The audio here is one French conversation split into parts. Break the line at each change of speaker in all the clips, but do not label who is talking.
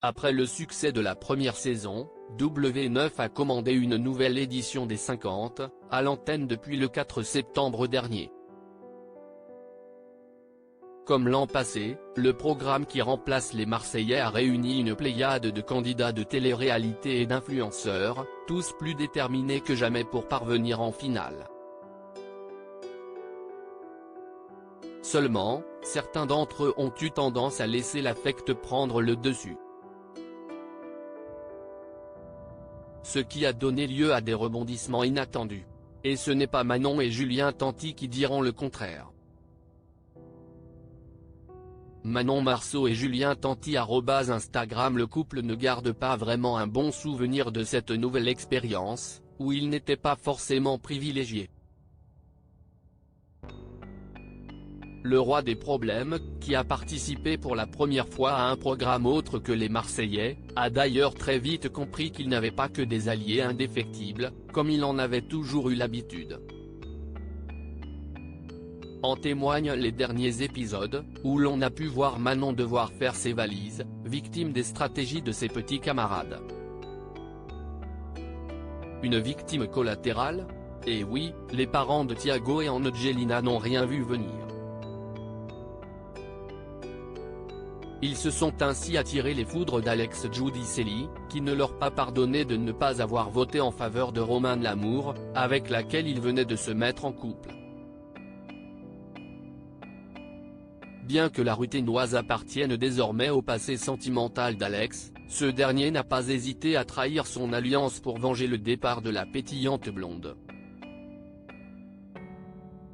Après le succès de la première saison, W9 a commandé une nouvelle édition des 50, à l'antenne depuis le 4 septembre dernier. Comme l'an passé, le programme qui remplace les Marseillais a réuni une pléiade de candidats de télé-réalité et d'influenceurs, tous plus déterminés que jamais pour parvenir en finale. Seulement, certains d'entre eux ont eu tendance à laisser l'affect prendre le dessus. Ce qui a donné lieu à des rebondissements inattendus. Et ce n'est pas Manon et Julien Tanti qui diront le contraire. Manon Marceau et Julien Tanti @Instagram. Le couple ne garde pas vraiment un bon souvenir de cette nouvelle expérience, où il n'était pas forcément privilégié. Le roi des problèmes, qui a participé pour la première fois à un programme autre que les Marseillais, a d'ailleurs très vite compris qu'il n'avait pas que des alliés indéfectibles, comme il en avait toujours eu l'habitude. En témoignent les derniers épisodes, où l'on a pu voir Manon devoir faire ses valises, victime des stratégies de ses petits camarades. Une victime collatérale ? Et oui, les parents de Thiago et Angelina n'ont rien vu venir. Ils se sont ainsi attirés les foudres d'Alex Giudicelli, qui ne leur a pas pardonné de ne pas avoir voté en faveur de Romain Lamour, avec laquelle il venait de se mettre en couple. Bien que la Ruténoise appartienne désormais au passé sentimental d'Alex, ce dernier n'a pas hésité à trahir son alliance pour venger le départ de la pétillante blonde.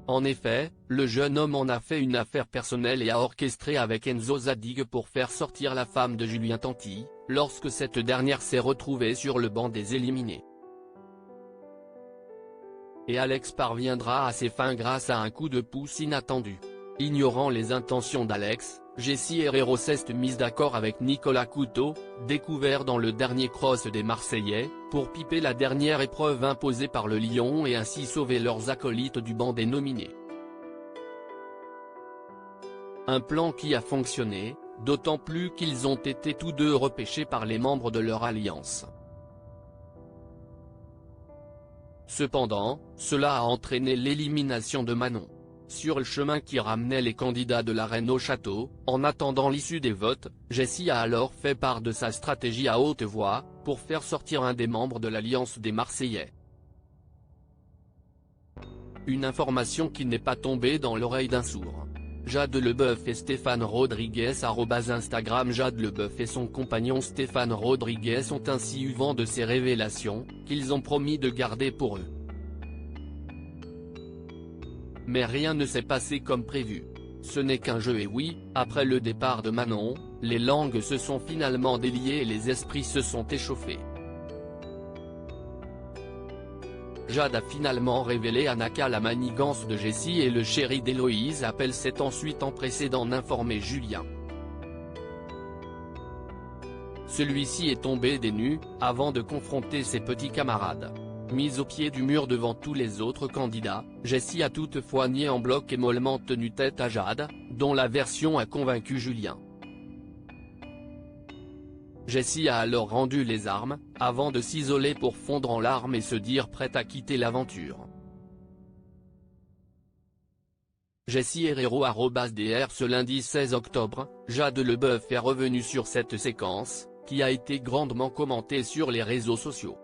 En effet, le jeune homme en a fait une affaire personnelle et a orchestré avec Enzo Zadig pour faire sortir la femme de Julien Tanti, lorsque cette dernière s'est retrouvée sur le banc des éliminés. Et Alex parviendra à ses fins grâce à un coup de pouce inattendu. Ignorant les intentions d'Alex, Jessie Herrero s'est mise d'accord avec Nicolas Couteau, découvert dans le dernier cross des Marseillais, pour piper la dernière épreuve imposée par le Lion et ainsi sauver leurs acolytes du banc des nominés. Un plan qui a fonctionné, d'autant plus qu'ils ont été tous deux repêchés par les membres de leur alliance. Cependant, cela a entraîné l'élimination de Manon. Sur le chemin qui ramenait les candidats de la Reine au château, en attendant l'issue des votes, Jessie a alors fait part de sa stratégie à haute voix, pour faire sortir un des membres de l'Alliance des Marseillais. Une information qui n'est pas tombée dans l'oreille d'un sourd. Jade Leboeuf et Stéphane Rodriguez @Instagram. Jade Leboeuf et son compagnon Stéphane Rodriguez ont ainsi eu vent de ces révélations, qu'ils ont promis de garder pour eux. Mais rien ne s'est passé comme prévu. Ce n'est qu'un jeu et oui, après le départ de Manon, les langues se sont finalement déliées et les esprits se sont échauffés. Jade a finalement révélé à Naka la manigance de Jessie et le chéri d'Héloïse Appel s'est ensuite empressé d'en informer Julien. Celui-ci est tombé des nues, avant de confronter ses petits camarades. Mise au pied du mur devant tous les autres candidats, Jessie a toutefois nié en bloc et mollement tenu tête à Jade, dont la version a convaincu Julien. Jessie a alors rendu les armes, avant de s'isoler pour fondre en larmes et se dire prête à quitter l'aventure. Jessie Herrero @DR. Ce lundi 16 octobre, Jade Leboeuf est revenue sur cette séquence, qui a été grandement commentée sur les réseaux sociaux.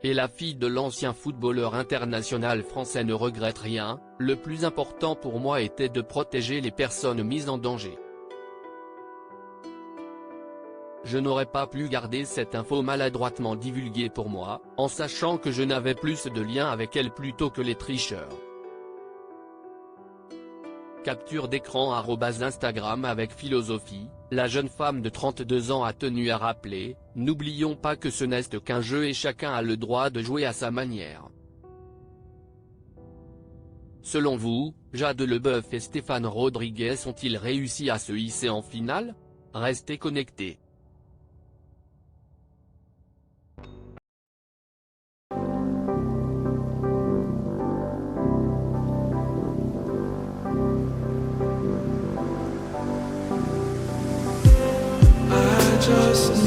Et la fille de l'ancien footballeur international français ne regrette rien, le plus important pour moi était de protéger les personnes mises en danger. Je n'aurais pas pu garder cette info maladroitement divulguée pour moi, en sachant que je n'avais plus de lien avec elle plutôt que les tricheurs. Capture d'écran @Instagram. Avec philosophie, la jeune femme de 32 ans a tenu à rappeler, n'oublions pas que ce n'est qu'un jeu et chacun a le droit de jouer à sa manière. Selon vous, Jade Leboeuf et Stéphane Rodriguez ont-ils réussi à se hisser en finale? Restez connectés.
just